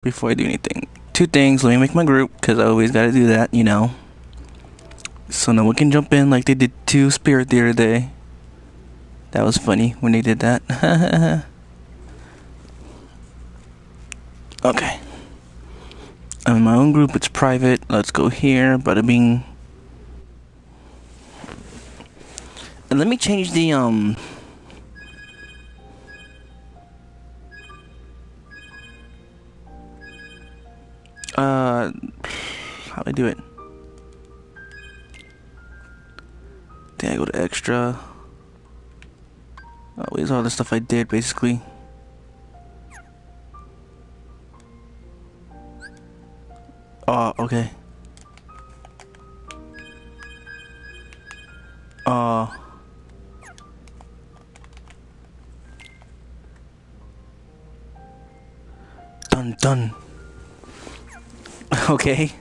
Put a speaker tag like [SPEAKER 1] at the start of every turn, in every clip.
[SPEAKER 1] before I do anything. Two things. Let me make my group because I always gotta do that, you know. So no one can jump in like they did to Spirit the other day. That was funny when they did that. Okay. I'm in my own group. It's private. Let's go here. Bada bing. And let me change the how do I do it? Then I go to extra. Oh, where's all the stuff I did basically? Oh, okay. Done. Okay.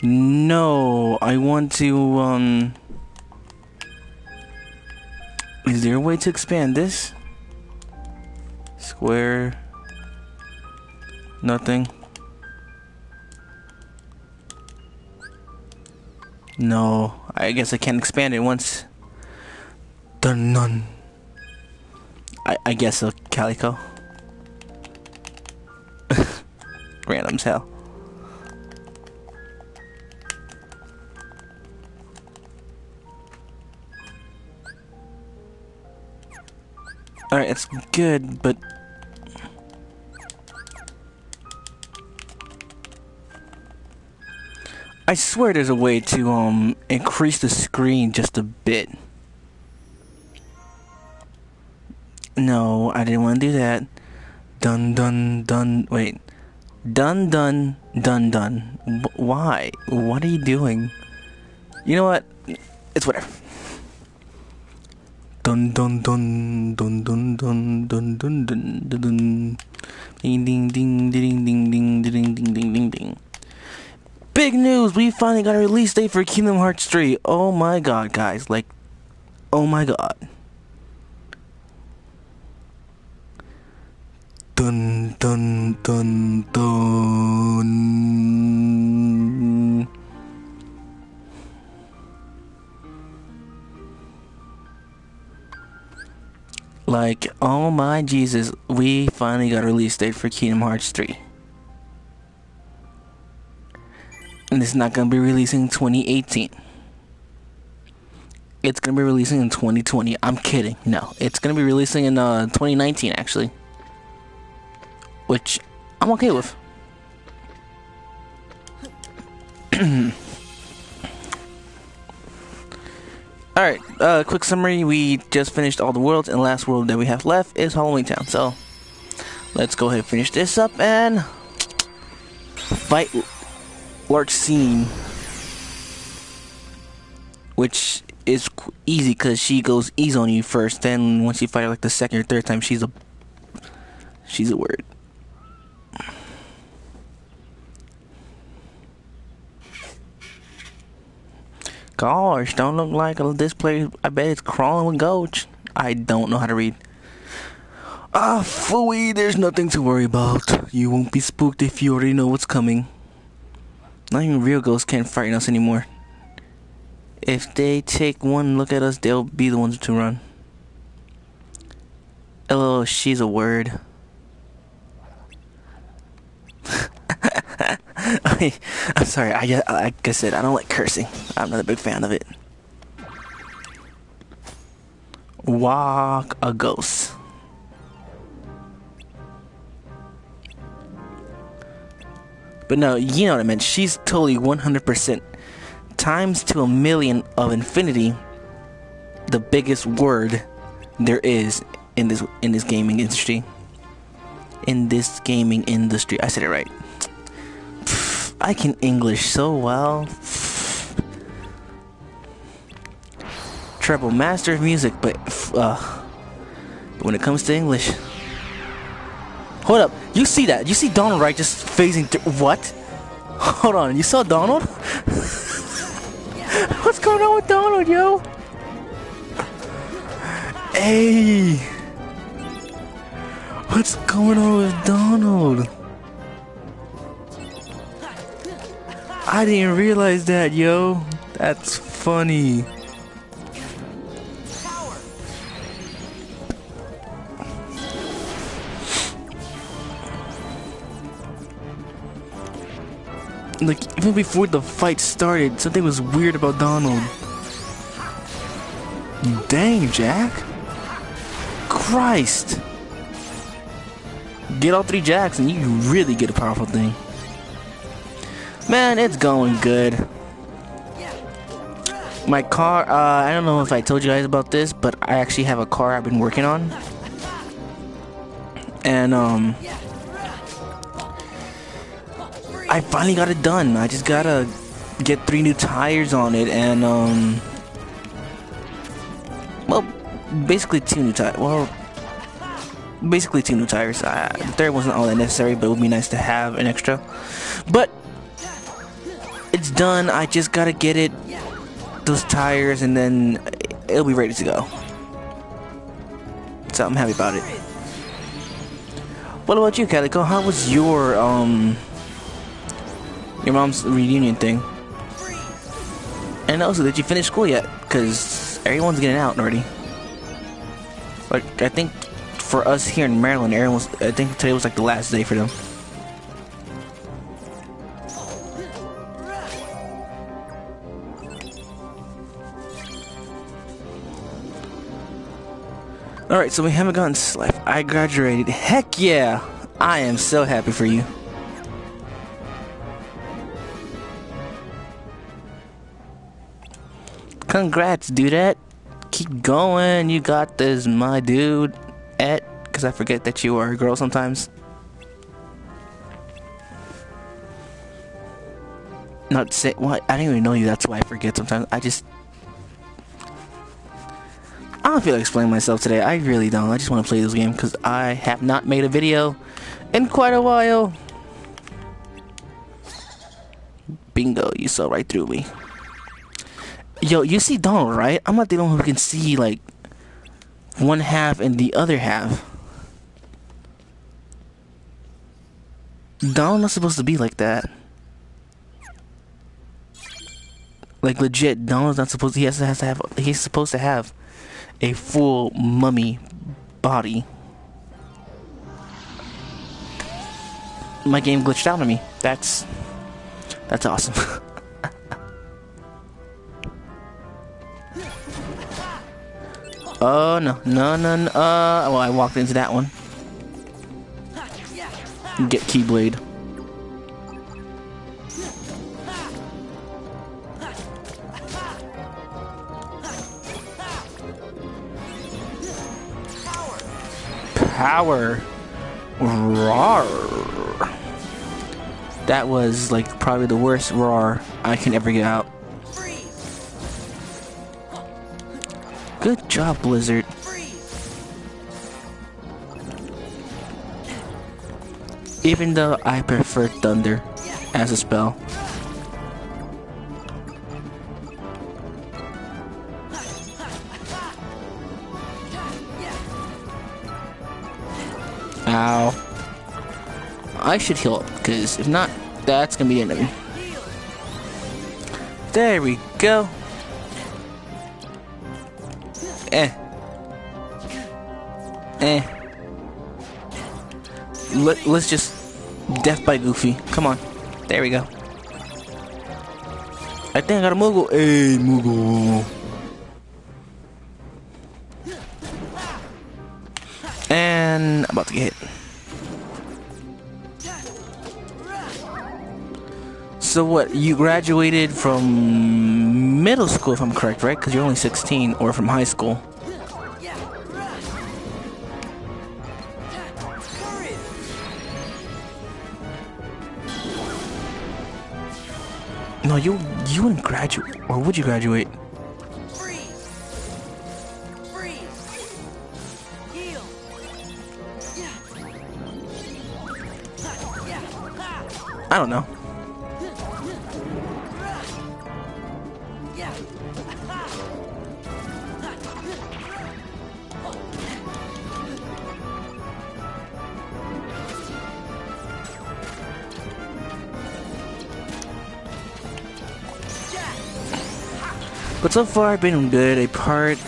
[SPEAKER 1] No, I want to, is there a way to expand this? Square. Nothing. No, I guess I can't expand it once. None. I guess a calico. Random as hell. Alright, it's good, but I swear there's a way to increase the screen just a bit. No, I didn't want to do that. Done. Wait. Done. Why? What are you doing? You know what? It's whatever. Dun. Ding. Big news! We finally got a release date for Kingdom Hearts 3. Oh my god, guys. Like, oh my god. Dun. Like, oh my Jesus, we finally got a release date for Kingdom Hearts 3. And it's not gonna be releasing in 2018. It's gonna be releasing in 2020. I'm kidding. No, it's gonna be releasing in 2019 actually. Which I'm okay with. Alright, quick summary. We just finished all the worlds, and the last world that we have left is Halloween Town. So, let's go ahead and finish this up and fight Rechain. Which is easy because she goes easy on you first. Then once you fight her like the second or third time, she's a word. Gosh, don't look like this place. I bet it's crawling with goats. I don't know how to read. Ah, phooey, there's nothing to worry about. You won't be spooked if you already know what's coming. Not even real ghosts can't frighten us anymore. If they take one look at us, they'll be the ones to run. LOL, she's a word. I'm sorry, like I said, I don't like cursing. I'm not a big fan of it. Walk a ghost. But no, you know what I meant. She's totally 100% times to a million of infinity the biggest word there is in this gaming industry. I said it right. I can English so well. Treble master of music, but when it comes to English, hold up. You see that? You see Donald, right? Just phasing through. What? Hold on. You saw Donald? What's going on with Donald, yo? Hey! What's going on with Donald? I didn't realize that, yo. That's funny. Like, even before the fight started, something was weird about Donald. Dang, Jack. Christ. Get all 3 Jacks and you really get a powerful thing. Man, it's going good. My car, I don't know if I told you guys about this, but I actually have a car I've been working on. And, I finally got it done. I just gotta get 3 new tires on it and, well, basically 2 new tires. Well, basically 2 new tires. The third wasn't all that necessary, but it would be nice to have an extra. But it's done. I just gotta get it, those tires, and then it'll be ready to go. So I'm happy about it. What about you, Calico? How was your mom's reunion thing? And also, did you finish school yet? Because everyone's getting out already. Like, I think for us here in Maryland, I think today was like the last day for them. Alright, so we haven't gotten slapped. I graduated. Heck yeah! I am so happy for you. Congrats, dudette. Keep going. You got this, my dude. Because I forget that you are a girl sometimes. Not say what? I don't even know you. That's why I forget sometimes. I don't feel like explaining myself today. I really don't. I just want to play this game because I have not made a video in quite a while. Bingo! You saw right through me. Yo, you see Donald, right? I'm not the only one who can see, like, one half and the other half. Donald's not supposed to be like that. Like, legit, Donald's not supposed to, he's supposed to have a full mummy body. My game glitched out on me. That's awesome. Oh, no. Well, I walked into that one. Get Keyblade. Power. Roar. That was, like, probably the worst roar I can ever get out. Good job, Blizzard. Even though I prefer Thunder as a spell. Ow. I should heal up, because if not, that's gonna be the end of me. There we go. Let's just death by Goofy. Come on. There we go. I think I got a Moogle. Hey, Moogle. And I'm about to get hit. So what, you graduated from middle school if I'm correct, right? Because you're only 16, or from high school. No, you wouldn't graduate, or would you graduate? I don't know. But so far I've been good. A part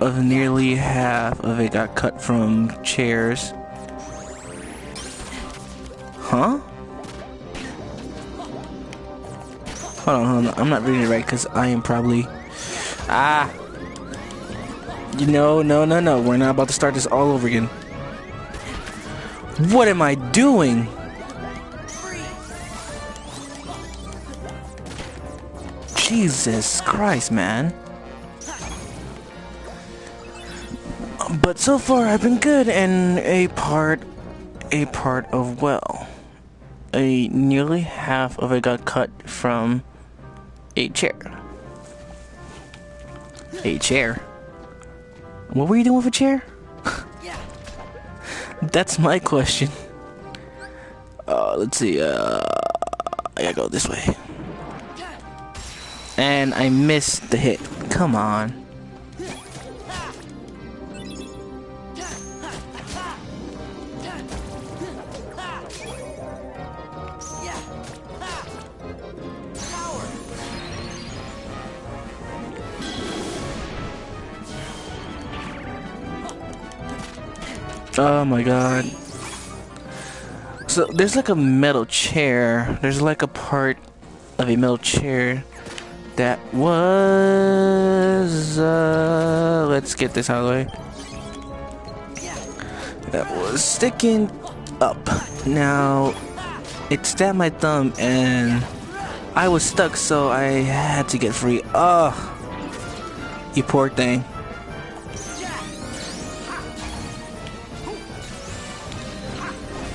[SPEAKER 1] of nearly half of it got cut from chairs. Huh? Hold on. I'm not reading it right because I am probably... Ah! No. We're not about to start this all over again. What am I doing? Jesus Christ, man. But so far I've been good, and a part of, well, nearly half of it got cut from a chair. A chair? What were you doing with a chair? That's my question. Let's see, I gotta go this way. And I missed the hit. Come on. Oh my god. So there's like a metal chair. There's like a part of a metal chair that was let's get this out of the way. That was sticking up. Now it stabbed my thumb and I was stuck, so I had to get free. Oh, you poor thing.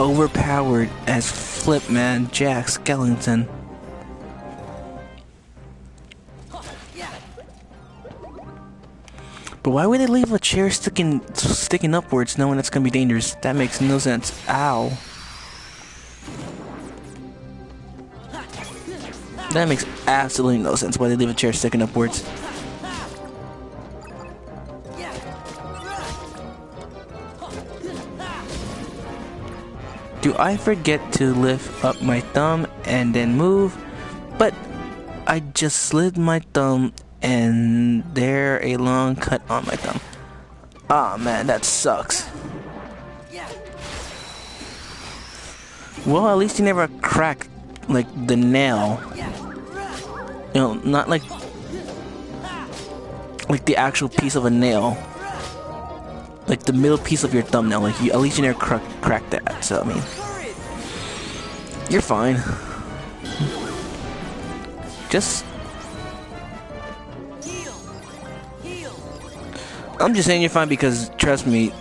[SPEAKER 1] Overpowered as Flipman Jack Skellington. But why would they leave a chair sticking upwards knowing it's gonna be dangerous? That makes no sense. Ow. That makes absolutely no sense why they leave a chair sticking upwards. Do I forget to lift up my thumb and then move? But I just slid my thumb and there a long cut on my thumb. Ah, man, that sucks. Well, at least you never cracked like the nail. You know, not like the actual piece of a nail. Like the middle piece of your thumbnail, like at least you never cracked that. So I mean, you're fine. I'm just saying you're fine because trust me,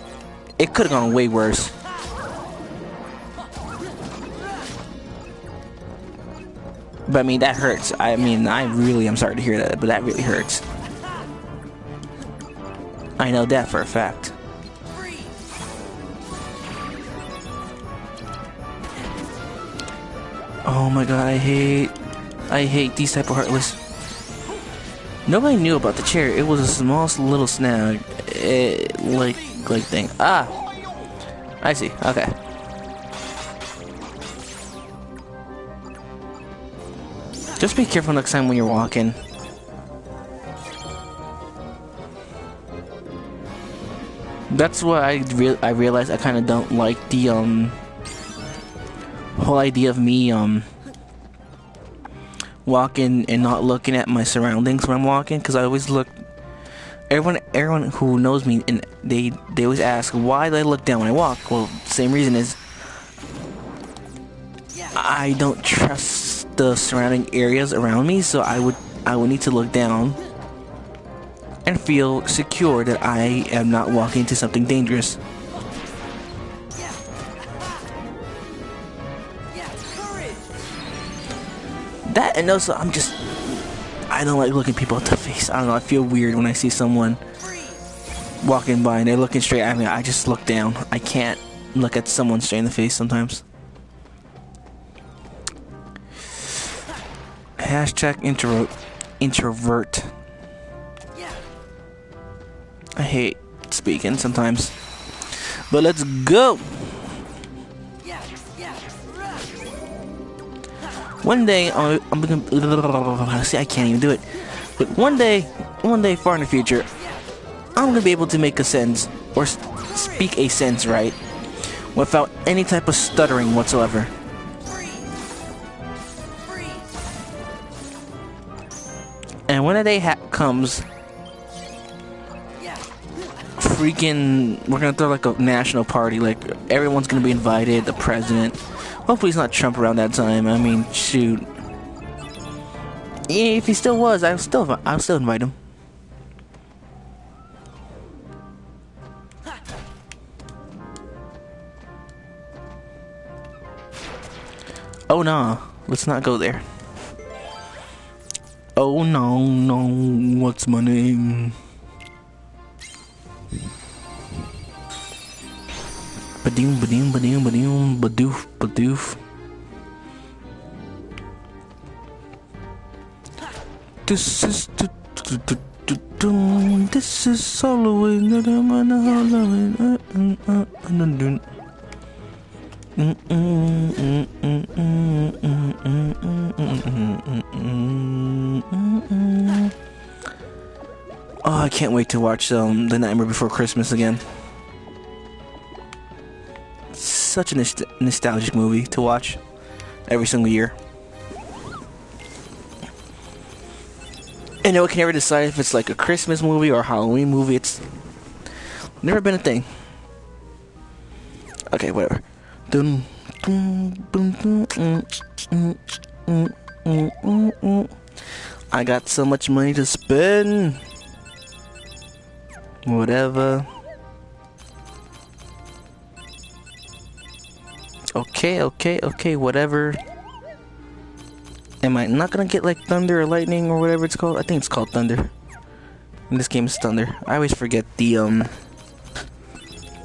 [SPEAKER 1] it could have gone way worse. But I mean that hurts. I mean I'm sorry to hear that, but that really hurts. I know that for a fact. Oh my god, I hate these type of heartless. Nobody knew about the chair. It was a small little snag, like thing. Ah, I see. Okay. Just be careful next time when you're walking. That's why I realized I kind of don't like the whole idea of me walking and not looking at my surroundings when I'm walking, because I always look. Everyone who knows me, and they always ask why do I look down when I walk. Well, same reason is I don't trust the surrounding areas around me, so I would need to look down and feel secure that I am not walking into something dangerous. That, and also I don't like looking people at the face. I don't know, I feel weird when I see someone walking by and they're looking straight at me. I just look down. I can't look at someone straight in the face sometimes. Hashtag introvert. I hate speaking sometimes. But let's go! One day, I'm gonna see. I can't even do it. But one day far in the future, I'm gonna be able to make a sentence or speak a sentence right without any type of stuttering whatsoever. And when the day comes, freaking, we're gonna throw like a national party. Like everyone's gonna be invited. The president. Hopefully, it's not Trump around that time. I mean, shoot. Yeah, if he still was, I'll still invite him. Oh no, let's not go there. Oh no, what's my name? Badoom, badoom, badoom, badoom, badoof, badoof. This is Halloween. Oh, I can't wait to watch The Nightmare Before Christmas again. Such a nostalgic movie to watch every single year. And I can never decide if it's like a Christmas movie or a Halloween movie. It's never been a thing. Okay, whatever. I got so much money to spend. Whatever. Okay, whatever. Am I not gonna get like thunder or lightning or whatever it's called? I think it's called thunder. In this game, it's thunder. I always forget the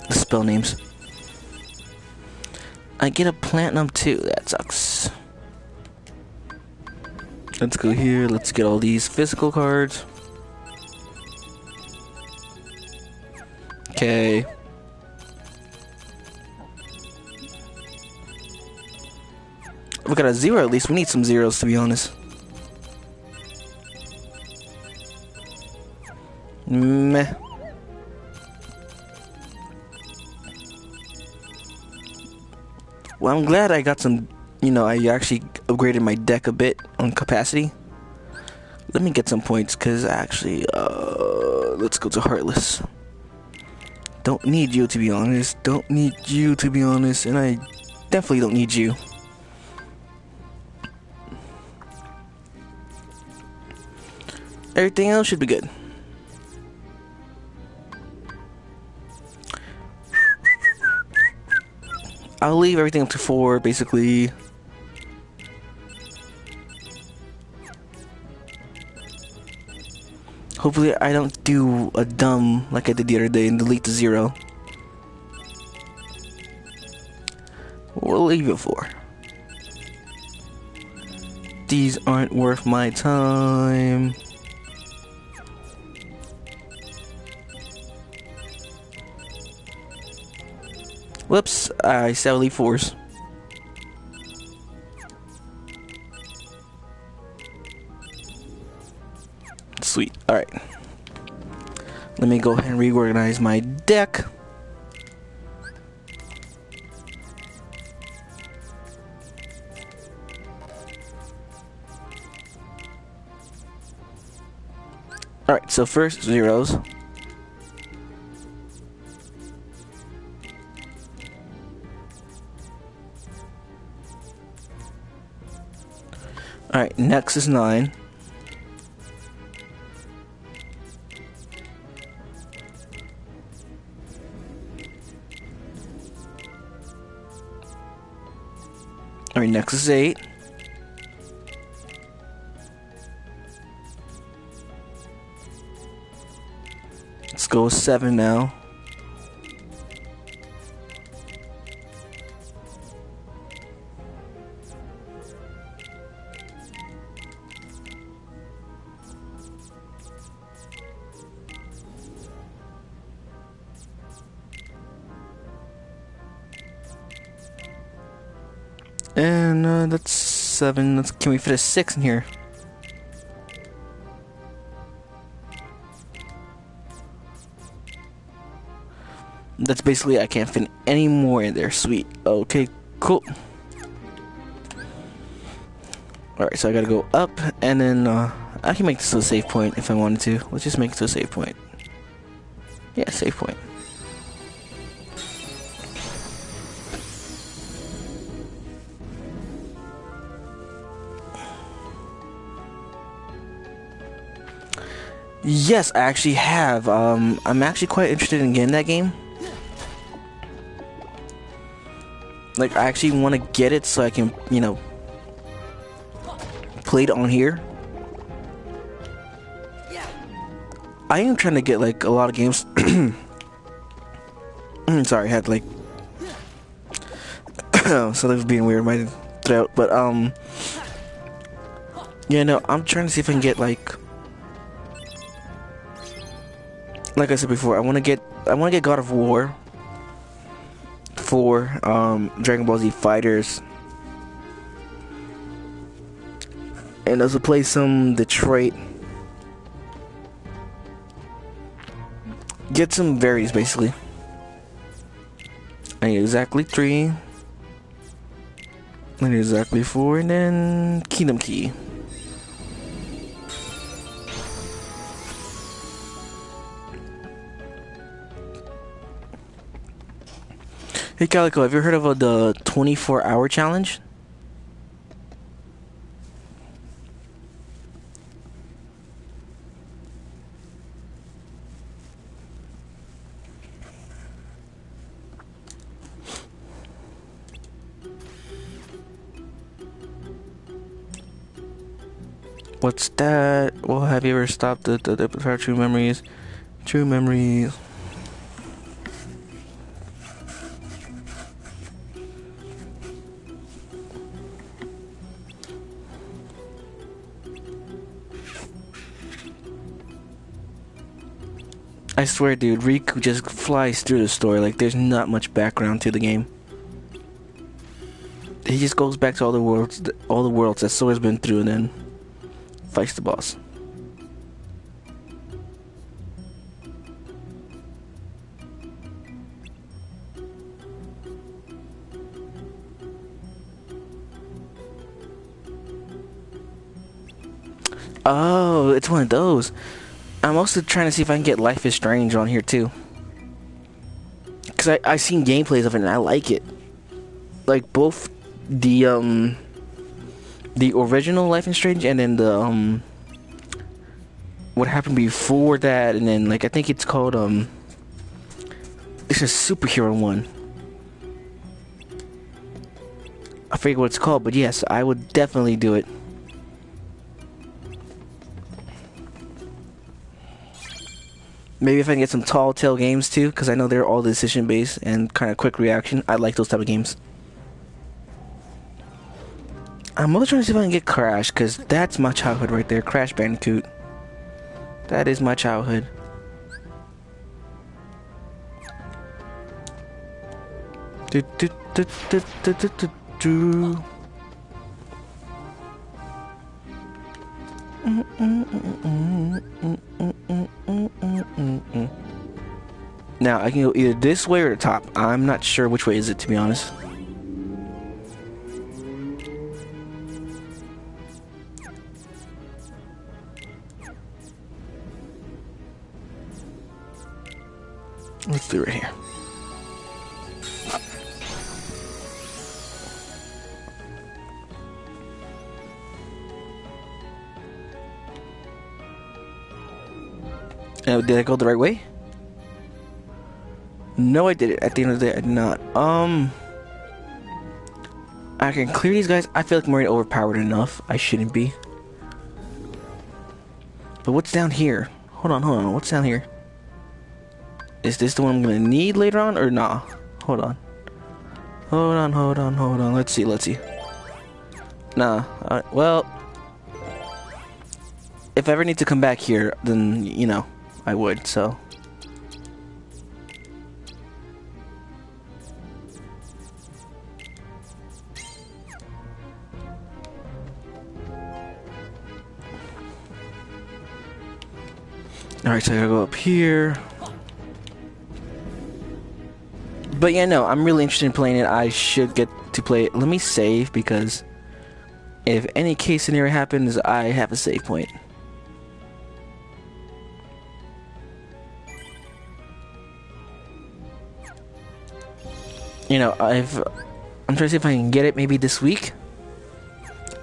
[SPEAKER 1] spell names. I get a platinum too. That sucks. Let's go here. Let's get all these physical cards. Okay. We got a 0 at least. We need some zeros, to be honest. Meh. Well, I'm glad I got some, I actually upgraded my deck a bit on capacity. Let me get some points, because actually, let's go to Heartless. Don't need you, to be honest. And I definitely don't need you. Everything else should be good. I'll leave everything up to 4, basically. Hopefully I don't do a dumb like I did the other day and delete the 0. We'll leave it 4. These aren't worth my time. Whoops, I said I'll leave 4s. Sweet, alright. Let me go ahead and reorganize my deck. Alright, so first, zeros. Alright, next is 9. Alright, next is 8. Let's go with 7 now. And that's 7. Can we fit a 6 in here? That's basically, I can't fit any more in there. Sweet. Okay, cool. Alright, so I gotta go up, and then I can make this a save point if I wanted to. Let's just make it a save point. Yeah, save point. Yes, I actually have. I'm actually quite interested in getting that game. Like, I actually want to get it so I can, you know, play it on here. I am trying to get, like, a lot of games. Sorry, I had, like, something was being weird in my throat. But, yeah, no, I'm trying to see if I can get, like I said before, I want to get God of War for Dragon Ball Z Fighters, and also play some Detroit. Get some varies basically. I need exactly 3. I need exactly 4, and then Kingdom Key. Hey Calico, have you heard of the 24-hour challenge? What's that? Well, have you ever stopped the true memories? True memories. I swear, dude, Riku just flies through the story like there's not much background to the game. He just goes back to all the worlds that Sora's been through, and then fights the boss. Oh, it's one of those. I'm also trying to see if I can get Life is Strange on here too, because I've seen gameplays of it and I like it. Like both the original Life is Strange and then the what happened before that, and then like I think it's called it's a superhero one. I forget what it's called, but yes, I would definitely do it. Maybe if I can get some Tall Tale games too, because I know they're all decision based and kind of quick reaction. I like those type of games. I'm also trying to see if I can get Crash, because that's my childhood right there. Crash Bandicoot. That is my childhood. Do, do, do, do, do, do, do, do. Now I can go either this way or the top. I'm not sure which way is it, to be honest. Let's do it right here. Did I go the right way? No, I did it. At the end of the day, I did not. I can clear these guys. I feel like I'm already overpowered enough. I shouldn't be. But what's down here? Hold on. What's down here? Is this the one I'm gonna need later on, or nah? Hold on. Hold on. Let's see. Nah. Well, if I ever need to come back here, then, you know, I would, so. Alright, so I gotta go up here. But yeah, no, I'm really interested in playing it. I should get to play it. Let me save, because if any case scenario happens, I have a save point. You know, I'm trying to see if I can get it maybe this week.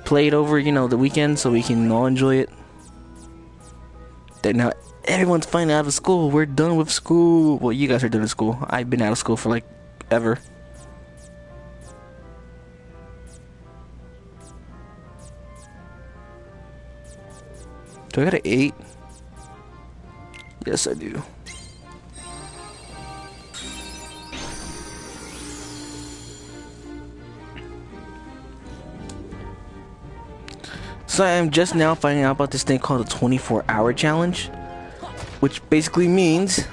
[SPEAKER 1] Play it over, you know, the weekend, so we can all enjoy it. That now everyone's finally out of school. We're done with school. Well, you guys are done with school. I've been out of school for like ever. Do I got an 8? Yes, I do. So I am just now finding out about this thing called the 24-hour challenge, which basically means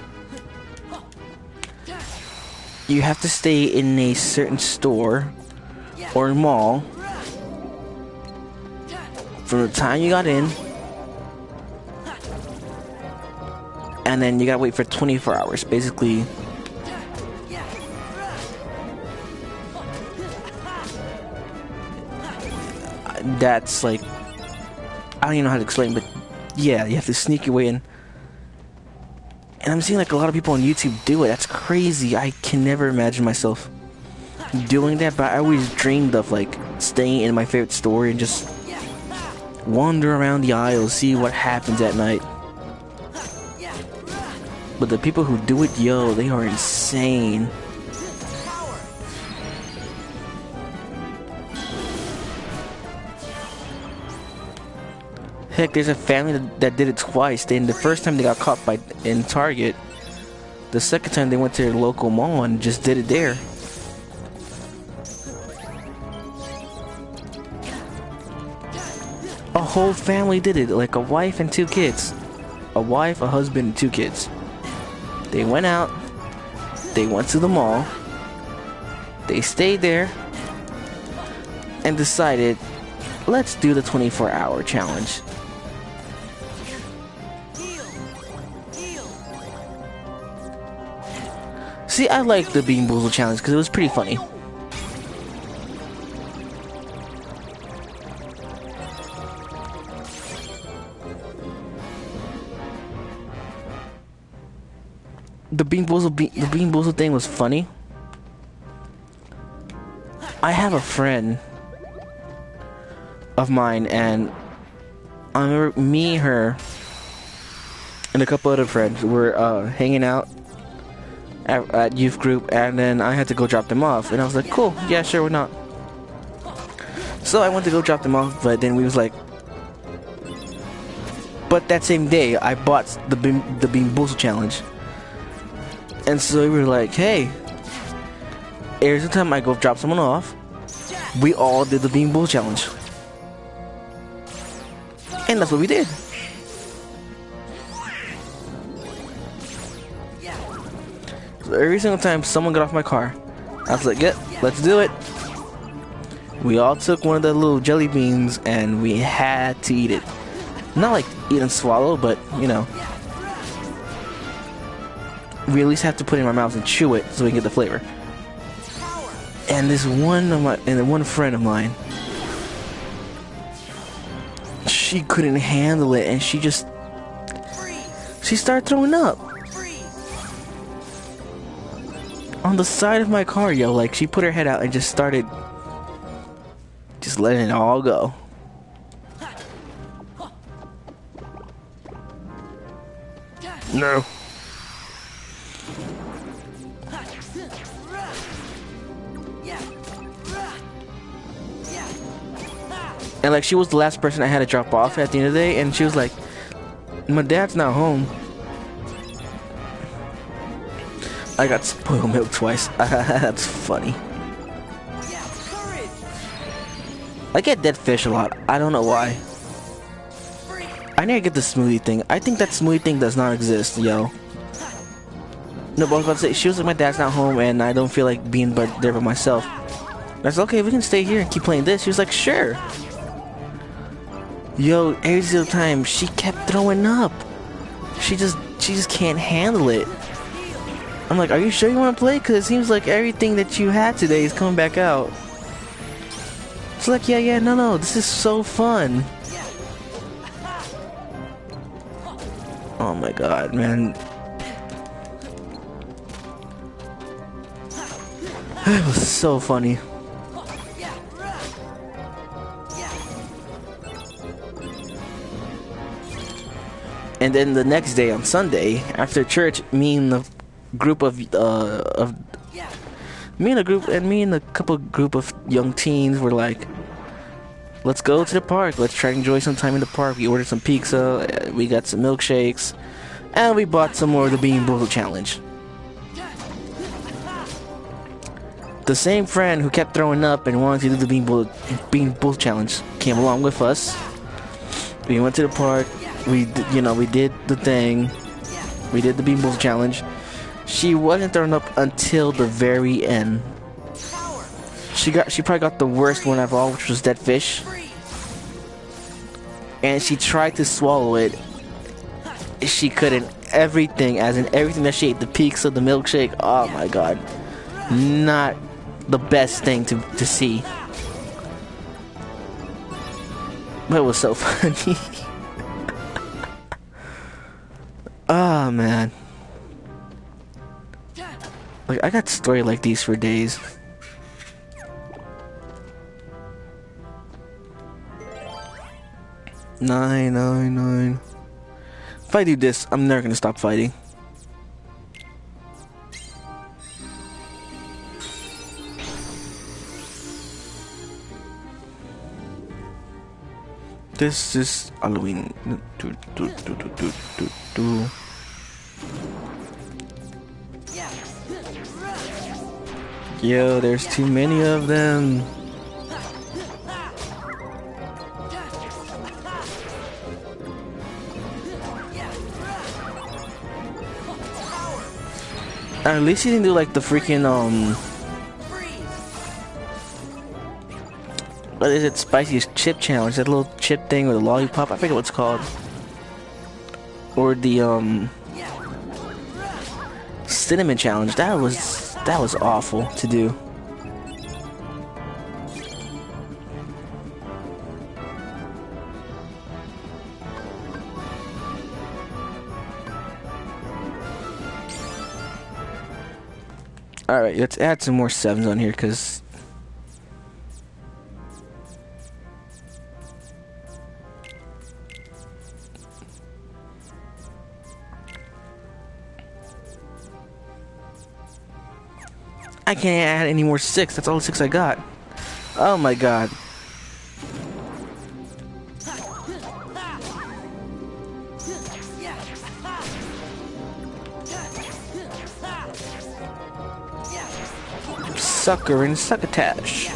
[SPEAKER 1] you have to stay in a certain store or mall from the time you got in, and then you gotta wait for 24 hours. Basically, that's like, I don't even know how to explain, but yeah, you have to sneak your way in. And I'm seeing like a lot of people on YouTube do it. That's crazy. I can never imagine myself doing that, but I always dreamed of like staying in my favorite store and just wander around the aisles, see what happens at night. But the people who do it, yo, they are insane. Heck, there's a family that did it twice. Then the first time they got caught in Target. The second time they went to their local mall and just did it there. A whole family did it, like a wife and 2 kids. A wife, a husband, and 2 kids. They went out. They went to the mall. They stayed there and decided, let's do the 24-hour challenge. See, I like the Bean Boozle challenge because it was pretty funny. The Bean Boozle thing was funny. I have a friend of mine, and I remember me, her, and a couple other friends were hanging out at youth group, and then I had to go drop them off, and I was like, cool, yeah, sure, why not? So I went to go drop them off, but then we was like, but that same day I bought the Bean Boozle challenge, and so we were like, hey, every time I go drop someone off, we all did the Bean Boozle challenge. And that's what we did. So every single time someone got off my car, I was like, yep, let's do it. We all took one of the little jelly beans and we had to eat it. Not like eat and swallow, but you know, we at least have to put it in our mouths and chew it so we can get the flavor. And this one friend of mine, she couldn't handle it, and she started throwing up on the side of my car, yo. Like, she put her head out and just started letting it all go. No. And like, she was the last person I had to drop off at the end of the day, and she was like, my dad's not home. I got spoiled milk twice. That's funny. I get dead fish a lot. I don't know why. I need to get the smoothie thing. I think that smoothie thing does not exist, yo. No, but I was about to say, she was like, my dad's not home and I don't feel like being there by myself. I was like, okay, we can stay here and keep playing this. She was like, sure. Yo, every single time she kept throwing up. She just can't handle it. I'm like, are you sure you want to play? Because it seems like everything that you had today is coming back out. It's like, yeah, no, this is so fun. Oh my god, man. It was so funny. And then the next day on Sunday, after church, me and a couple group of young teens were like, let's go to the park. Let's try to enjoy some time in the park. We ordered some pizza, we got some milkshakes, and we bought some more of the Bean Boozled challenge. The same friend who kept throwing up and wanted to do the Bean Boozled challenge came along with us. We went to the park. We did the thing. We did the Bean Boozled challenge. She wasn't throwing up until the very end. She probably got the worst one of all, which was dead fish. And she tried to swallow it. She couldn't. Everything that she ate, the pizza, the milkshake. Oh my god, not the best thing to see. But it was so funny. Oh man. Like, I got stories like these for days. Nine. If I do this, I'm never gonna stop fighting. This is Halloween. Yo, there's too many of them. At least he didn't do like the freaking what is it? Spiciest chip challenge? That little chip thing with a lollipop? I forget what it's called. Or the cinnamon challenge. That was awful to do. Alright, let's add some more 7s on here, because I can't add any more 6. That's all the 6 I got. Oh my god. Sucker and succotash.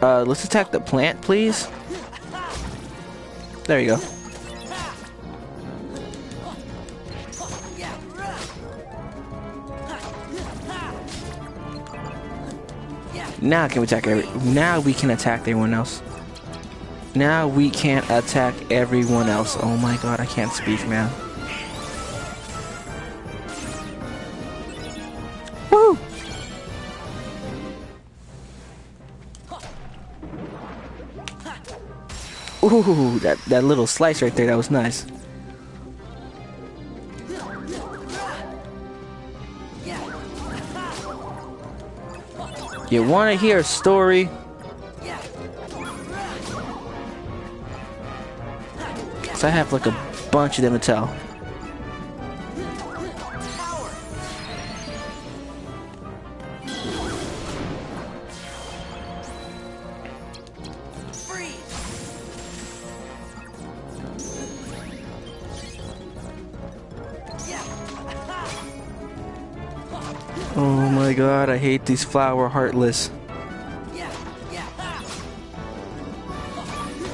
[SPEAKER 1] Let's attack the plant, please. There you go. Now can we attack now we can attack everyone else. Now we can't attack everyone else. Oh my god, I can't speak, man. Woo! Ooh, that little slice right there, that was nice. You wanna hear a story? I have like a bunch of them to tell. Oh my god, I hate these flower heartless.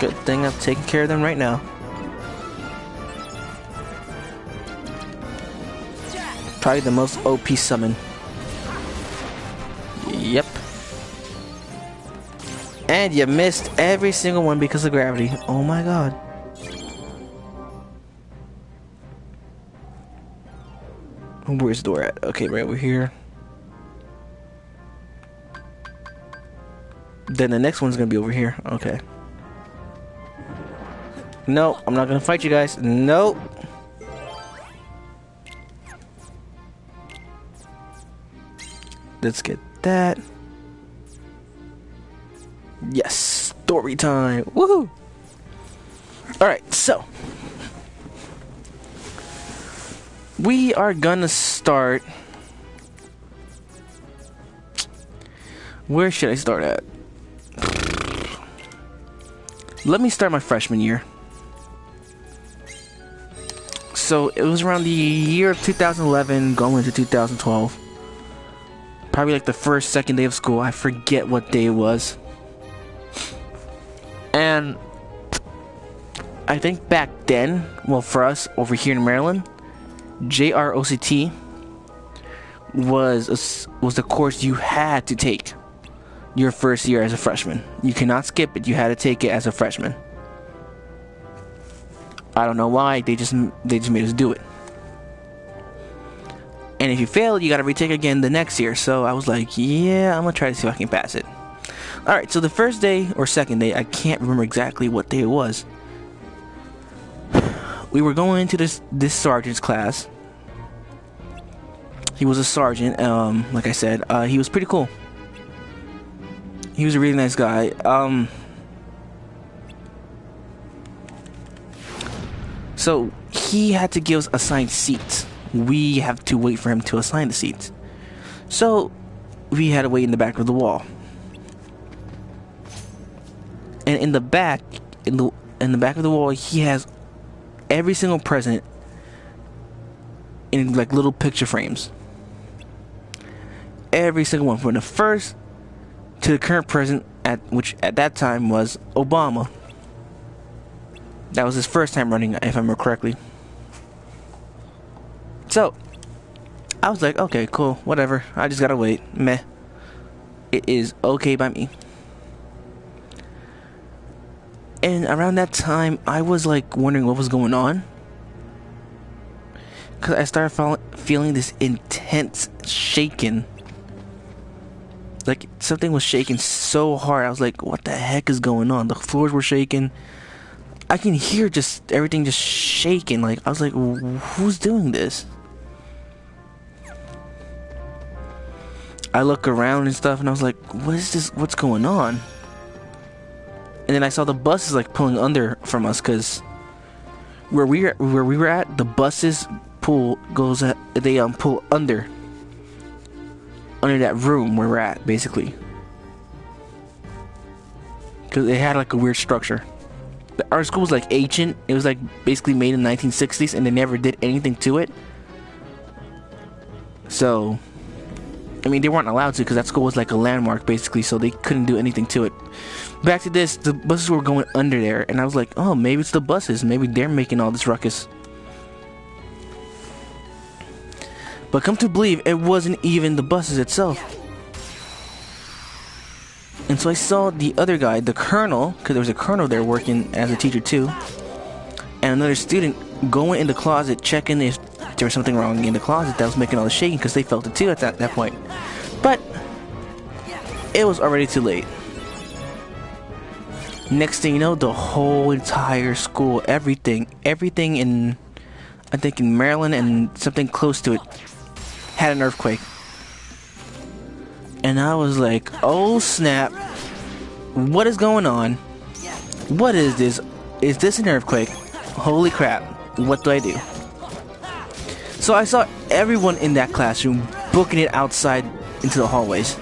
[SPEAKER 1] Good thing I'm taking care of them right now. Probably the most OP summon. Yep. And you missed every single one because of gravity. Oh my god. Where's the door at? Okay, right over here. Then the next one's gonna be over here. Okay. No, I'm not gonna fight you guys. Nope. Let's get that. Yes, story time. Woohoo! Alright, so we are gonna start. Where should I start at? Let me start my freshman year. So it was around the year of 2011 going into 2012. Probably like the first, second day of school. I forget what day it was. And I think back then, well, for us over here in Maryland, JROCT was the course you had to take your first year as a freshman. You cannot skip it. You had to take it as a freshman. I don't know why. They just made us do it. And if you fail, you gotta retake again the next year. So I was like, yeah, I'm gonna try to see if I can pass it. Alright, so the first day or second day, I can't remember exactly what day it was. We were going into this sergeant's class. He was a sergeant, like I said. He was pretty cool. He was a really nice guy. So he had to give us assigned seats. We have to wait for him to assign the seats. So we had to wait in the back of the wall. And in the back of the wall, he has every single present in like little picture frames. Every single one, from the first to the current president, which at that time was Obama. That was his first time running, if I remember correctly. So I was like, okay, cool, whatever. I just gotta wait. Meh. It is okay by me. And around that time, I was like wondering what was going on, because I started feeling this intense shaking. Like something was shaking so hard. I was like, what the heck is going on? The floors were shaking. I can hear just everything just shaking. Like, I was like, who's doing this? I look around and stuff, and I was like, what is this? What's going on? And then I saw the buses like pulling under from us, because where we were at, the buses pull under that room where we're at, basically, because it had like a weird structure. Our school was like ancient. It was like basically made in the 1960s, and they never did anything to it. So, I mean, they weren't allowed to, because that school was like a landmark basically, so they couldn't do anything to it. Back to this, the buses were going under there, and I was like, oh, maybe it's the buses. Maybe they're making all this ruckus. But come to believe, it wasn't even the buses itself. And so I saw the other guy, the colonel, because there was a colonel there working as a teacher too, and another student going in the closet checking if there was something wrong in the closet that was making all the shaking, because they felt it too at that point. But it was already too late. Next thing you know, the whole entire school, everything in, I think in Maryland and something close to it, had an earthquake. And I was like, oh snap, what is going on? What is this? Is this an earthquake? Holy crap, what do I do? So I saw everyone in that classroom booking it outside into the hallways.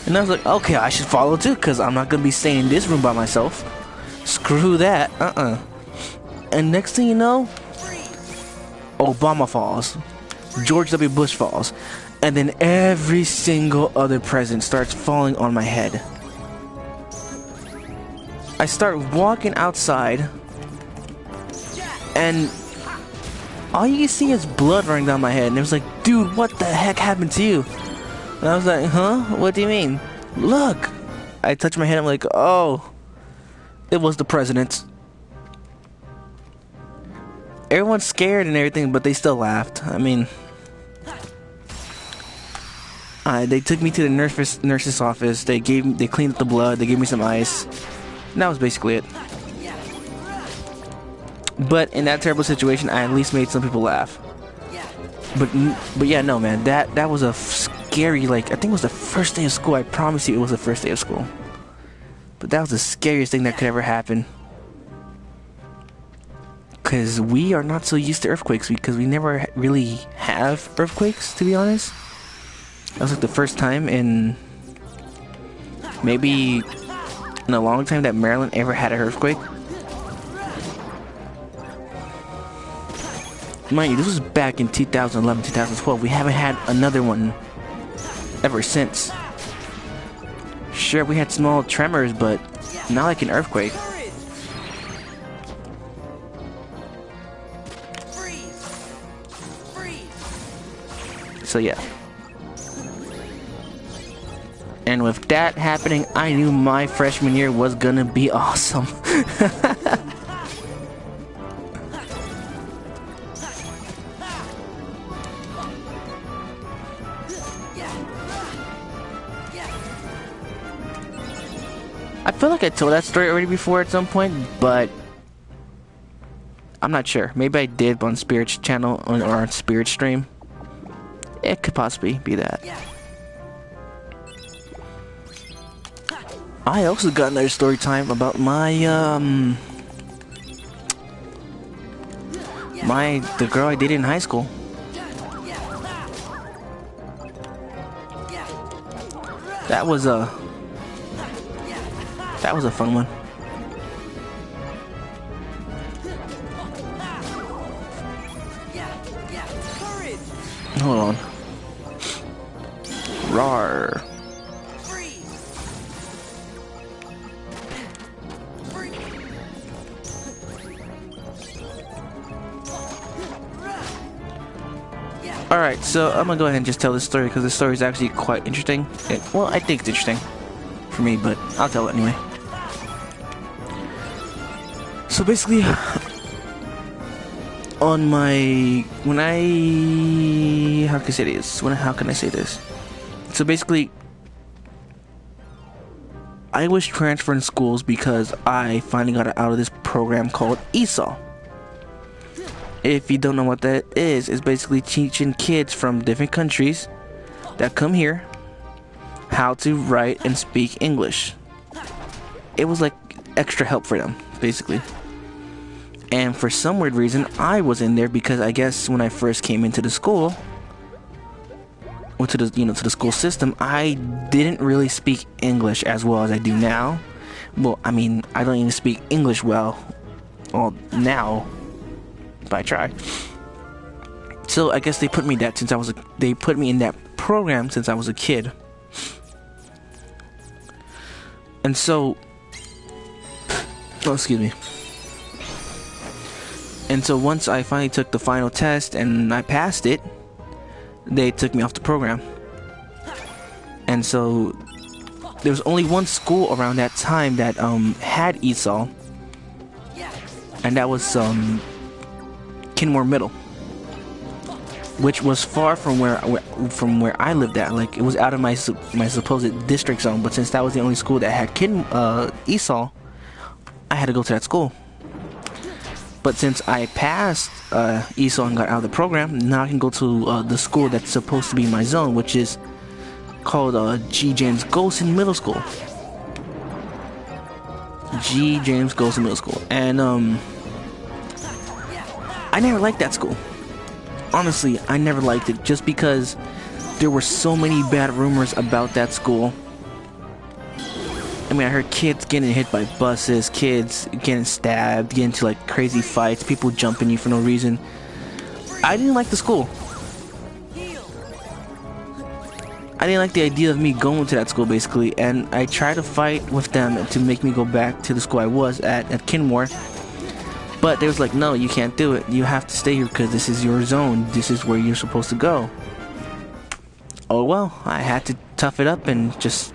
[SPEAKER 1] And I was like, okay, I should follow too, because I'm not going to be staying in this room by myself. Screw that, And next thing you know, Obama falls. George W. Bush falls. And then every single other president starts falling on my head. I start walking outside, and all you can see is blood running down my head. And it was like, dude, what the heck happened to you? And I was like, huh? What do you mean? Look, I touched my head. I'm like, oh, it was the president. Everyone's scared and everything, but they still laughed. I mean, they took me to the nurse's office. They cleaned up the blood. They gave me some ice. And that was basically it. But in that terrible situation, I at least made some people laugh. But yeah, no, man, that was a scary, like, I think it was the first day of school. I promise you it was the first day of school. But that was the scariest thing that could ever happen. Because we are not so used to earthquakes, because we never really have earthquakes, to be honest. That was like the first time in maybe in a long time that Maryland ever had an earthquake. Mind you, this was back in 2011, 2012. We haven't had another one ever since. Sure, we had small tremors, but not like an earthquake. So yeah. And with that happening, I knew my freshman year was gonna be awesome. I feel like I told that story already before at some point, but I'm not sure. Maybe I did on Spirit's channel or on Spirit stream. It could possibly be that. I also got another story time about the girl I dated in high school. That was a fun one. Hold on. Rawr. Alright, so I'm gonna go ahead and just tell this story because the story is actually quite interesting. Well, I think it's interesting for me, but I'll tell it anyway. So basically, on my how can I say this? So basically, I was transferring schools because I finally got out of this program called ESOL. If you don't know what that is, it's basically teaching kids from different countries that come here how to write and speak English. It was like extra help for them, basically. And for some weird reason, I was in there because I guess when I first came into the school, or to the school system, I didn't really speak English as well as I do now. Well, I mean, I don't even speak English well now, but I try. So I guess they put me in that program since I was a kid. And so, excuse me. And so once I finally took the final test and I passed it, they took me off the program. And so there was only one school around that time that had ESOL, and that was Kenmore Middle, which was far from where I lived at. Like, it was out of my supposed district zone. But since that was the only school that had ESOL, I had to go to that school. But since I passed ESOL and got out of the program, now I can go to the school that's supposed to be my zone, which is called G. James Golson Middle School. G. James Golson Middle School. And I never liked that school. Honestly, I never liked it just because there were so many bad rumors about that school. I mean, I heard kids getting hit by buses, kids getting stabbed, getting into like crazy fights, people jumping you for no reason. I didn't like the school. I didn't like the idea of me going to that school, basically, and I tried to fight with them to make me go back to the school I was at Kenmore. But they was like, no, you can't do it. You have to stay here because this is your zone. This is where you're supposed to go. Oh well, I had to tough it up and just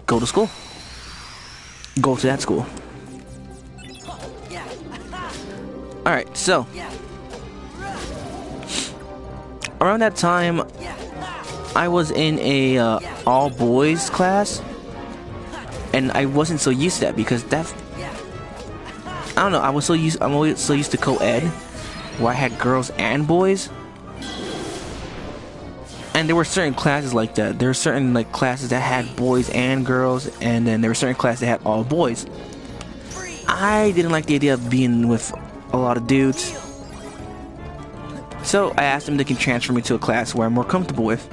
[SPEAKER 1] go to school. Go to that school. Alright, so around that time, I was in a all boys class, and I wasn't so used to that because I don't know. I'm always so used to co-ed, where I had girls and boys, and there were certain classes like that. There were certain like classes that had boys and girls, and then there were certain classes that had all boys. I didn't like the idea of being with a lot of dudes, so I asked them if they can transfer me to a class where I'm more comfortable with,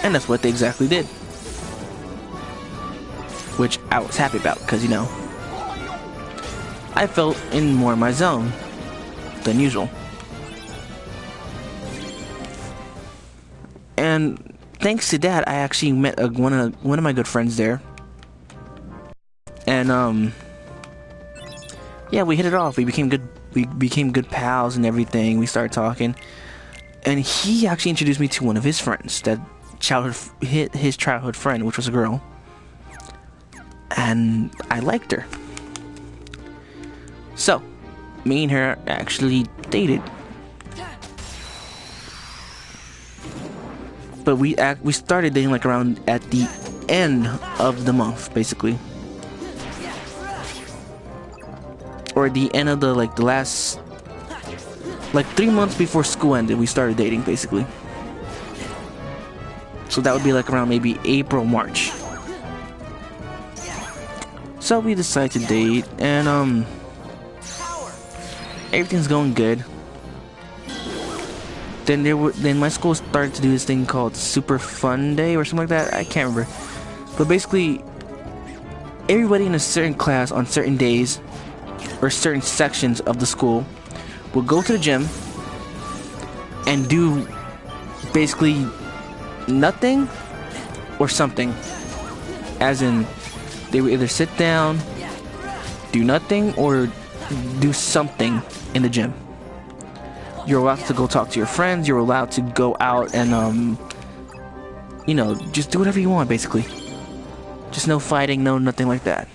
[SPEAKER 1] and that's what they exactly did. Which I was happy about, because, you know, I felt in more of my zone than usual. And thanks to that, I actually met one of my good friends there. And yeah, we hit it off. We became good pals and everything. We started talking, and he actually introduced me to one of his friends, his childhood friend, which was a girl. And I liked her. So, me and her actually dated. But we started dating like around at the end of the month, basically. Or the end of the last 3 months before school ended, we started dating, basically. So that would be like around maybe April, March. So we decided to date, and everything's going good. Then my school started to do this thing called Super Fun Day or something like that. I can't remember. But basically, everybody in a certain class on certain days or certain sections of the school will go to the gym and do basically nothing or something. As in, they would either sit down, do nothing, or do something in the gym. You're allowed to go talk to your friends. You're allowed to go out and, you know, just do whatever you want, basically. Just no fighting, no nothing like that.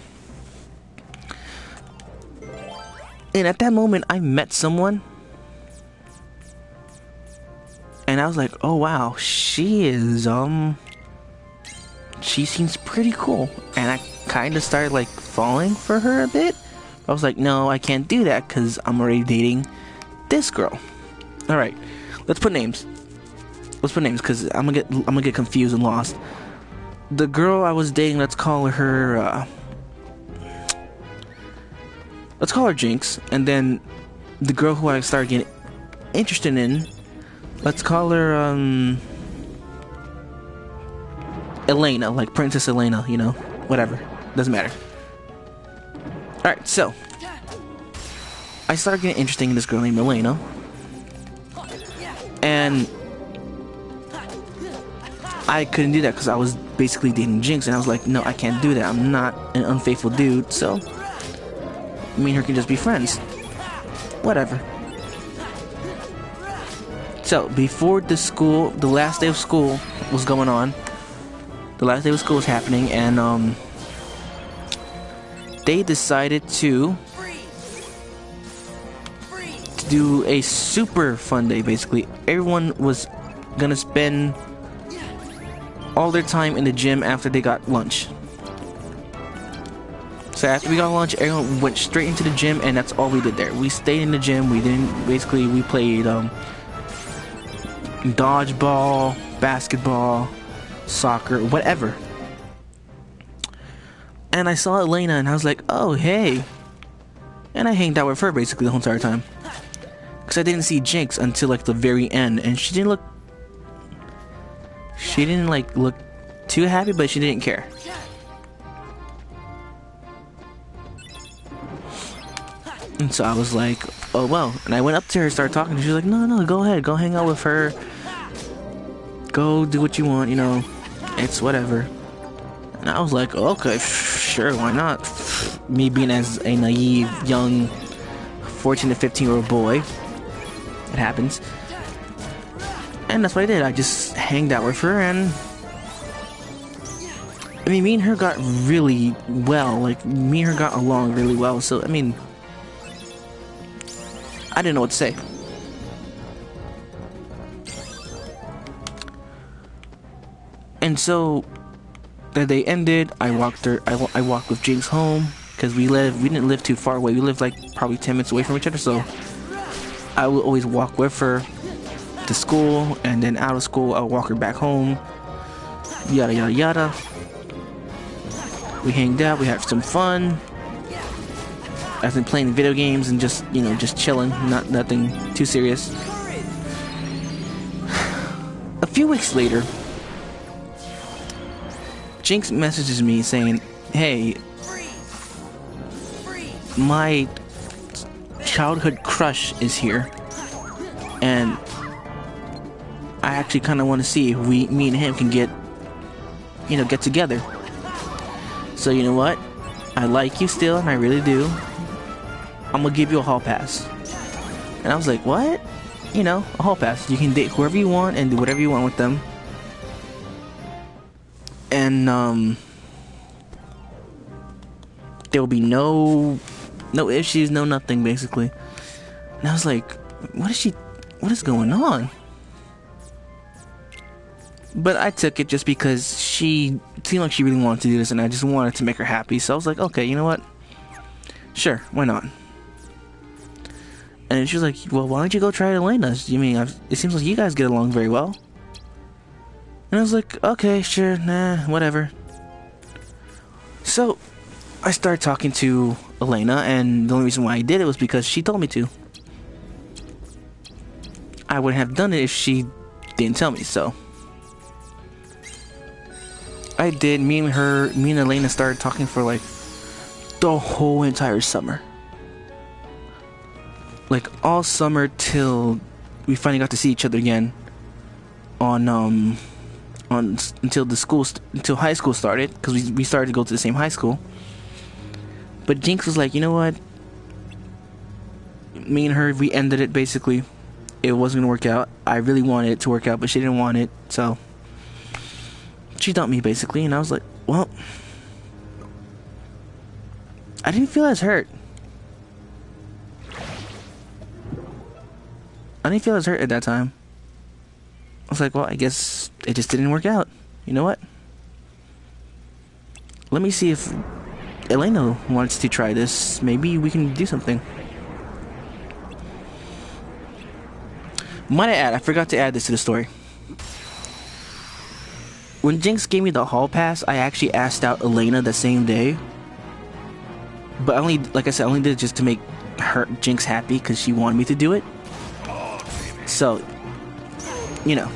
[SPEAKER 1] And at that moment, I met someone, and I was like, oh wow, she seems pretty cool. And I kind of started like falling for her a bit. I was like, no, I can't do that because I'm already dating this girl. All right, let's put names. Because I'm gonna get confused and lost. The girl I was dating, let's call her Jinx. And then the girl who I started getting interested in, let's call her Elena, like Princess Elena, you know, whatever, doesn't matter. Alright, so I started getting interested in this girl named Elena, and I couldn't do that because I was basically dating Jinx, and I was like, no, I can't do that. I'm not an unfaithful dude, so me and her can just be friends. Whatever. So, before the last day of school was going on, the last day of school was happening, and they decided to do a super fun day, basically. Everyone was gonna spend all their time in the gym after they got lunch. So after we got lunch, everyone went straight into the gym, and that's all we did there. We stayed in the gym. We played dodgeball, basketball, soccer, whatever. And I saw Elena, and I was like, oh, hey. And I hanged out with her basically the whole entire time. Because I didn't see Jinx until like the very end, and she didn't look too happy, but she didn't care. And so I was like, oh well. And I went up to her, started talking, and she was like, no, go ahead, go hang out with her. Go do what you want, you know, it's whatever. And I was like, okay, sure, why not? Me being as a naive, young 14 to 15-year-old boy, it happens. And that's what I did. I just hanged out with her, and I mean, me and her got really well. Like, me and her got along really well. So, I mean, I didn't know what to say. And so, the day ended. I walked with Jinx home because we didn't live too far away. We lived like probably 10 minutes away from each other. So, I would always walk with her to school, and then out of school, I'll walk her back home. Yada yada yada. We hanged out, we had some fun. I've been playing video games and just, you know, just chilling, nothing too serious. A few weeks later, Jinx messages me saying, "Hey, my childhood crush is here, and I actually kind of want to see if me and him can get together. So you know what? I like you still, and I really do. I'm gonna give you a hall pass." And I was like, "What? You know, a hall pass. You can date whoever you want and do whatever you want with them. And there will be no issues, no nothing, basically." And I was like, what is going on? But I took it just because she seemed like she really wanted to do this, and I just wanted to make her happy. So I was like, okay, you know what? Sure, why not? And then she was like, well, why don't you go try Elena? I mean, it seems like you guys get along very well. And I was like, okay, sure, nah, whatever. So I started talking to Elena, and the only reason why I did it was because she told me to. I wouldn't have done it if she didn't tell me, so I did. Me and Elena started talking for like the whole entire summer. Like all summer till we finally got to see each other again until high school started, because we started to go to the same high school. But Jinx was like, you know what? Me and her, we ended it basically. It wasn't gonna work out. I really wanted it to work out, but she didn't want it, so she dumped me basically. And I was like, well, I didn't feel as hurt. I didn't feel as hurt at that time. I was like, well, I guess it just didn't work out. You know what? Let me see if Elena wants to try this. Maybe we can do something. Might I add, I forgot to add this to the story. When Jinx gave me the hall pass, I actually asked out Elena the same day. But like I said, I only did it just to make Jinx happy, because she wanted me to do it. So, you know.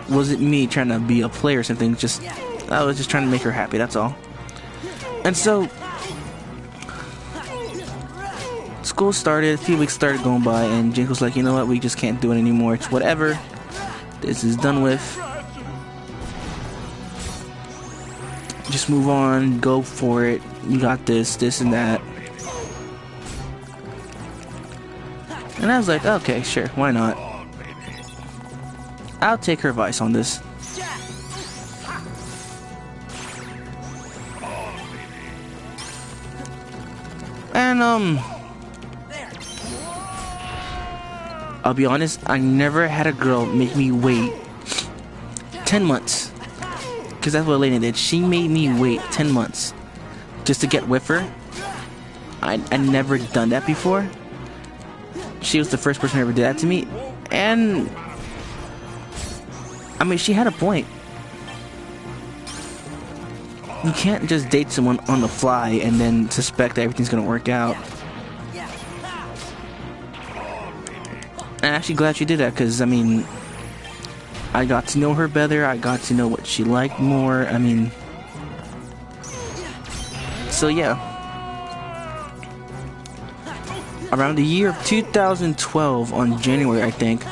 [SPEAKER 1] Wasn't me trying to be a player or something, I was just trying to make her happy, that's all. And so school started, a few weeks started going by, and Jinx was like, you know what, we just can't do it anymore. It's whatever. This is done with. Just move on, go for it. You got this and that. And I was like, okay, sure, why not? I'll take her advice on this. And I'll be honest, I never had a girl make me wait 10 months. Because that's what Elena did. She made me wait 10 months just to get with her. I never done that before. She was the first person who ever did that to me. And I mean, she had a point. You can't just date someone on the fly and then suspect that everything's gonna work out. And I'm actually glad she did that, because I mean, I got to know her better. I got to know what she liked more. I mean, so yeah. Around the year of 2012, on January, I think,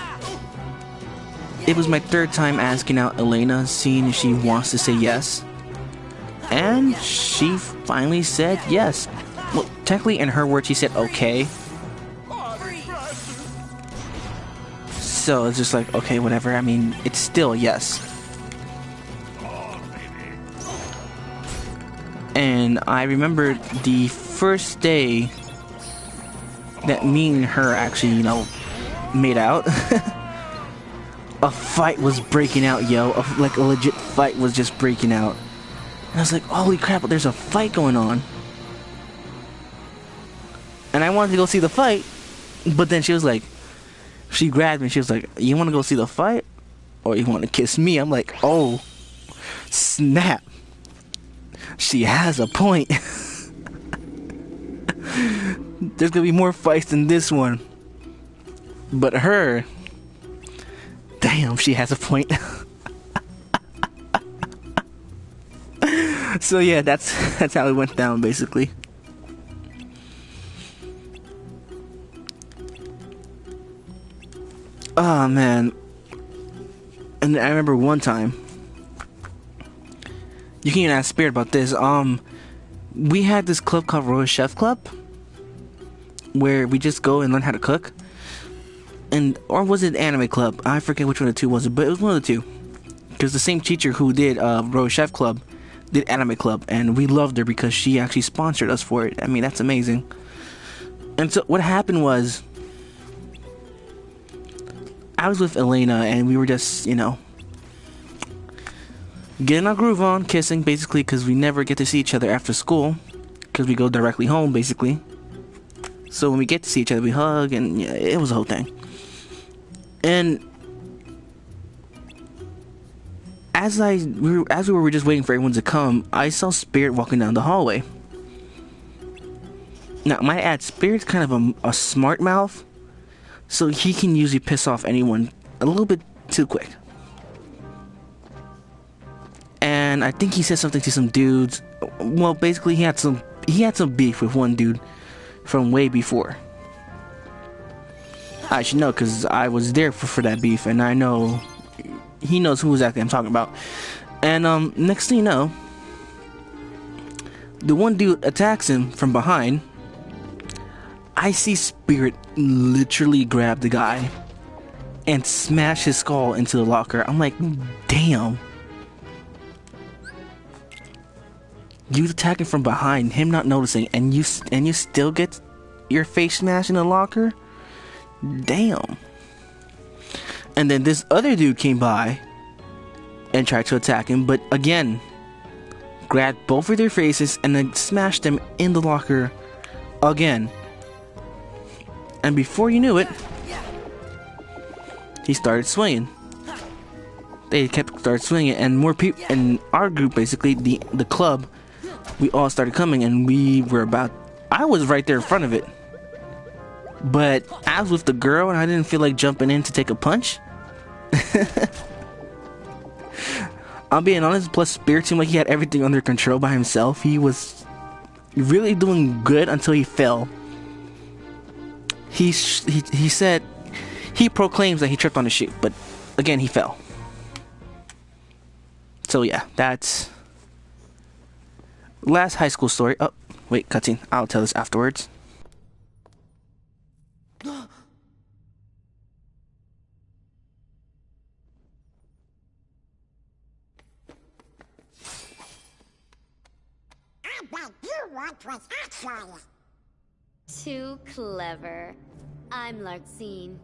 [SPEAKER 1] it was my third time asking out Elena, seeing if she wants to say yes. And she finally said yes. Well, technically in her words, she said okay. So it's just like, okay, whatever. I mean, it's still a yes. And I remember the first day that me and her actually, you know, made out. A fight was breaking out, yo. Like a legit fight was just breaking out. And I was like, holy crap, there's a fight going on. And I wanted to go see the fight, but then she was like, she grabbed me, she was like, you want to go see the fight? Or you want to kiss me? I'm like, oh, snap. She has a point. There's gonna be more fights than this one. But her, damn, she has a point. So yeah, that's how it went down, basically. Oh man. And I remember one time, you can even ask Spirit about this. We had this club called Royal Chef Club, where we just go and learn how to cook. Or was it Anime Club? I forget which one of the two was it, but it was one of the two. Because the same teacher who did Royal Chef Club did Anime Club, and we loved her because she actually sponsored us for it. I mean, that's amazing. And so what happened was, I was with Elena, and we were just, you know, getting our groove on, kissing, basically, because we never get to see each other after school, because we go directly home, basically. So when we get to see each other, we hug, and yeah, it was a whole thing. And as we were just waiting for everyone to come, I saw Spirit walking down the hallway. Now, might add, Spirit's kind of a smart mouth, so he can usually piss off anyone a little bit too quick. And I think he said something to some dudes. Well, basically, he had some beef with one dude from way before. I should know, because I was there for that beef, and I know he knows who exactly I'm talking about. And next thing you know, the one dude attacks him from behind. I see Spirit literally grab the guy and smash his skull into the locker. I'm like, damn. You attacking from behind, him not noticing, and you still get your face smashed in the locker? Damn. And then this other dude came by and tried to attack him, but again, grabbed both of their faces and then smashed them in the locker again. And before you knew it, he started swinging. They started swinging, and more people in our group, basically the club, we all started coming, and I was right there in front of it. But I was with the girl, and I didn't feel like jumping in to take a punch. I'm being honest, plus Spirit seemed like he had everything under control by himself. He was really doing good until he fell. He said, he proclaims that he tripped on his shoe, but again, he fell. So yeah, that's last high school story. Oh, wait, cutscene. I'll tell this afterwards.
[SPEAKER 2] But you want was actually
[SPEAKER 3] Too clever. I'm Larxene.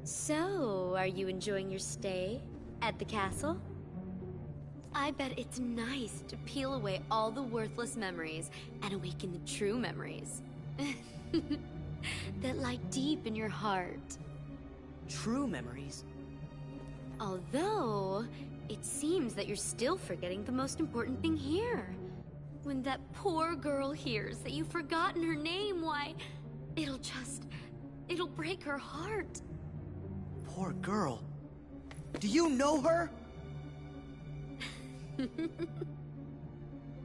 [SPEAKER 3] So, are you enjoying your stay at the castle? I bet it's nice to peel away all the worthless memories and awaken the true memories that lie deep in your heart.
[SPEAKER 4] True memories?
[SPEAKER 3] Although, it seems that you're still forgetting the most important thing here. When that poor girl hears that you've forgotten her name, why, it'll break her heart.
[SPEAKER 4] Poor girl. Do you know her?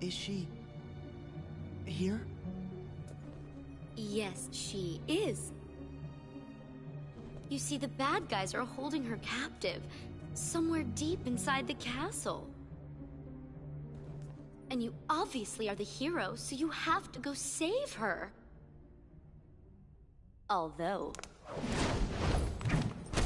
[SPEAKER 4] Is she here?
[SPEAKER 3] Yes, she is. You see, the bad guys are holding her captive, somewhere deep inside the castle. And you obviously are the hero, so you have to go save her. Although...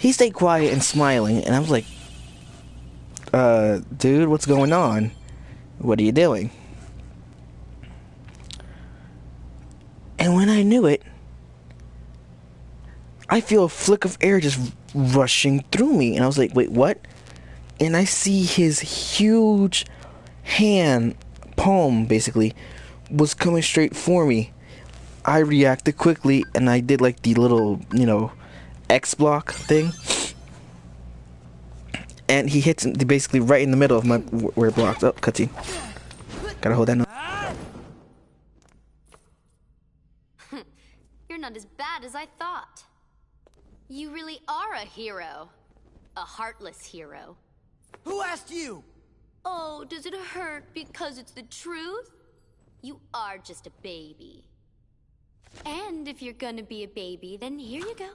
[SPEAKER 1] He stayed quiet and smiling, and I was like, dude, what's going on? What are you doing? And when I knew it, I feel a flick of air just rushing through me. And I was like, wait, what? And I see his huge hand, palm basically, was coming straight for me. I reacted quickly and I did like the little, X block thing. And he hits basically right in the middle of my where it blocked. Oh, cutscene. Gotta hold that.
[SPEAKER 3] You're not as bad as I thought. You really are a hero. A heartless hero.
[SPEAKER 4] Who asked you?
[SPEAKER 3] Oh, does it hurt because it's the truth? You are just a baby. And if you're gonna be a baby, then here you go.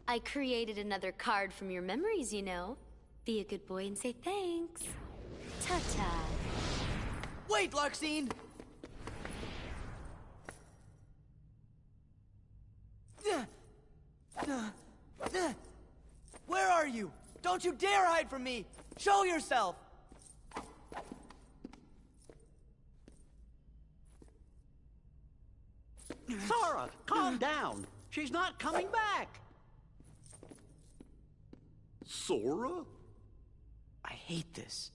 [SPEAKER 3] I created another card from your memories, you know. Be a good boy and say thanks. Ta-ta.
[SPEAKER 4] Wait, Larxene! Where are you? Don't you dare hide from me! Show yourself!
[SPEAKER 5] Sora, calm down. She's not coming back.
[SPEAKER 6] Sora?
[SPEAKER 4] I hate this.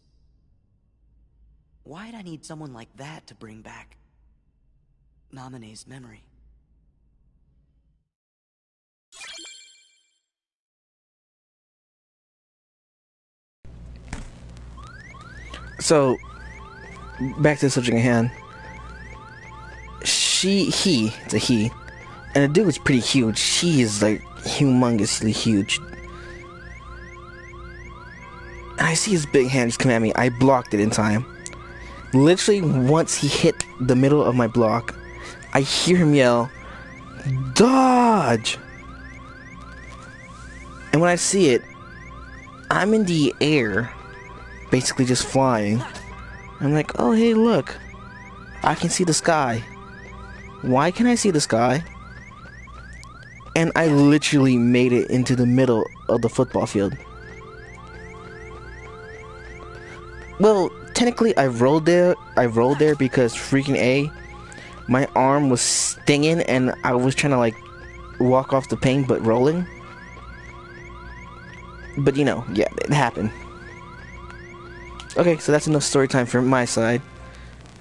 [SPEAKER 4] Why'd I need someone like that to bring back Naminé's memory?
[SPEAKER 1] So, back to the subject at hand. It's a he, and the dude is pretty huge. She is like humongously huge. And I see his big hand just come at me. I blocked it in time. Literally, once he hit the middle of my block, I hear him yell, "Dodge!" And when I see it, I'm in the air, basically just flying. I'm like, oh hey, look, I can see the sky. Why can I see the sky? And I literally made it into the middle of the football field. Well, technically I rolled there because freaking A, my arm was stinging and I was trying to like walk off the pain but rolling. But yeah, it happened. Okay, so that's enough story time from my side.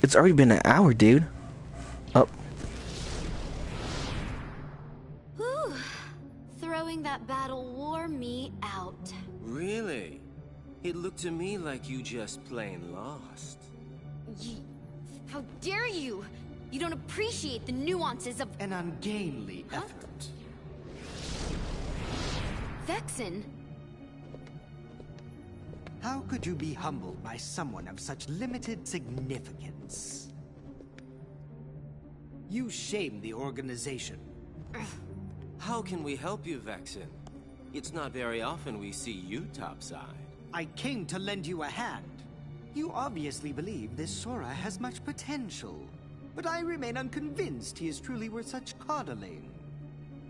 [SPEAKER 1] It's already been an hour, dude. Oh.
[SPEAKER 3] Whew. Throwing that battle wore me out.
[SPEAKER 7] Really? It looked to me like you just plain lost.
[SPEAKER 3] How dare you? You don't appreciate the nuances of
[SPEAKER 5] An ungainly effort.
[SPEAKER 3] Vexen.
[SPEAKER 5] How could you be humbled by someone of such limited significance? You shame the organization.
[SPEAKER 7] How can we help you, Vexen? It's not very often we see you topside.
[SPEAKER 5] I came to lend you a hand. You obviously believe this Sora has much potential, but I remain unconvinced he is truly worth such coddling.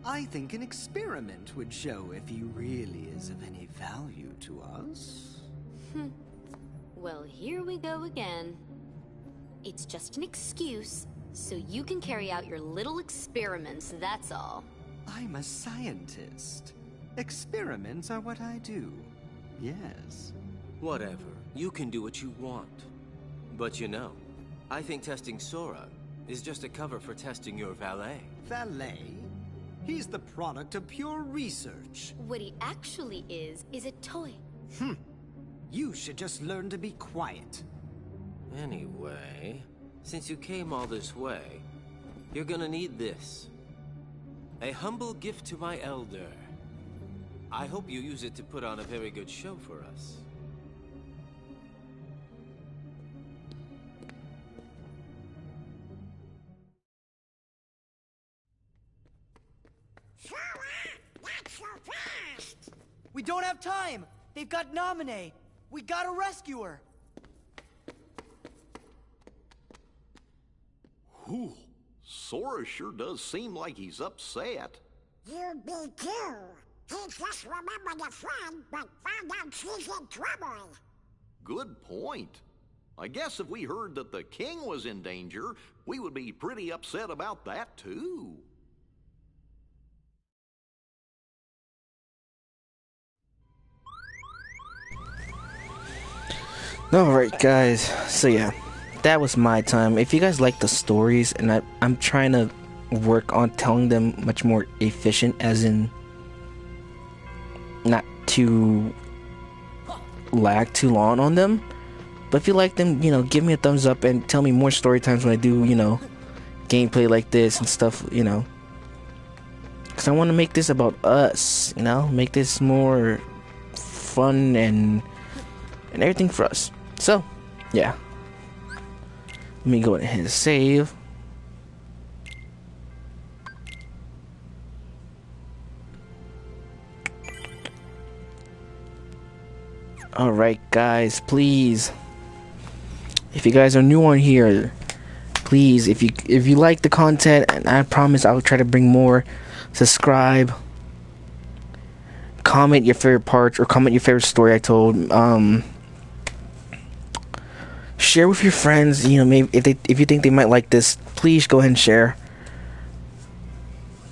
[SPEAKER 5] I think an experiment would show if he really is of any value to us.
[SPEAKER 3] Well, here we go again. It's just an excuse, so you can carry out your little experiments, that's all.
[SPEAKER 5] I'm a scientist. Experiments are what I do. Yes.
[SPEAKER 7] Whatever. You can do what you want. But I think testing Sora is just a cover for testing your valet.
[SPEAKER 5] Valet? He's the product of pure research.
[SPEAKER 3] What he actually is a toy.
[SPEAKER 5] You should just learn to be quiet.
[SPEAKER 7] Anyway, since you came all this way, you're gonna need this. A humble gift to my elder. I hope you use it to put on a very good show for us.
[SPEAKER 2] Not so fast!
[SPEAKER 4] We don't have time! They've got Naminé! We gotta rescue her!
[SPEAKER 6] Whew. Sora sure does seem like he's upset.
[SPEAKER 2] You be too. He just remembered a friend, but found out she's in trouble.
[SPEAKER 6] Good point. I guess if we heard that the king was in danger, we would be pretty upset about that, too.
[SPEAKER 1] Alright, guys. So, yeah. That was my time. If you guys like the stories, and I'm trying to work on telling them much more efficient, as in not to lag too long on them. But if you like them, give me a thumbs up and tell me more story times when I do, gameplay like this and stuff, because I want to make this about us, make this more fun and everything for us. So, yeah. Let me go ahead and save. Alright, guys, please, if you guys are new on here, please, if you like the content, and I promise I'll try to bring more, subscribe, comment your favorite parts, or comment your favorite story I told. Share with your friends. Maybe if you think they might like this, please go ahead and share.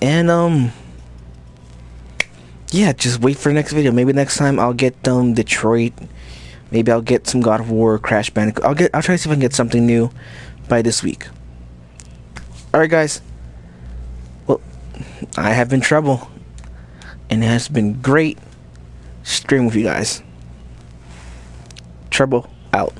[SPEAKER 1] And yeah, just wait for the next video. Maybe next time I'll get Detroit. Maybe I'll get some God of War, Crash Bandicoot. I'll try to see if I can get something new by this week. Alright, guys. Well, I have been Trouble, and it has been great streaming with you guys. Trouble out.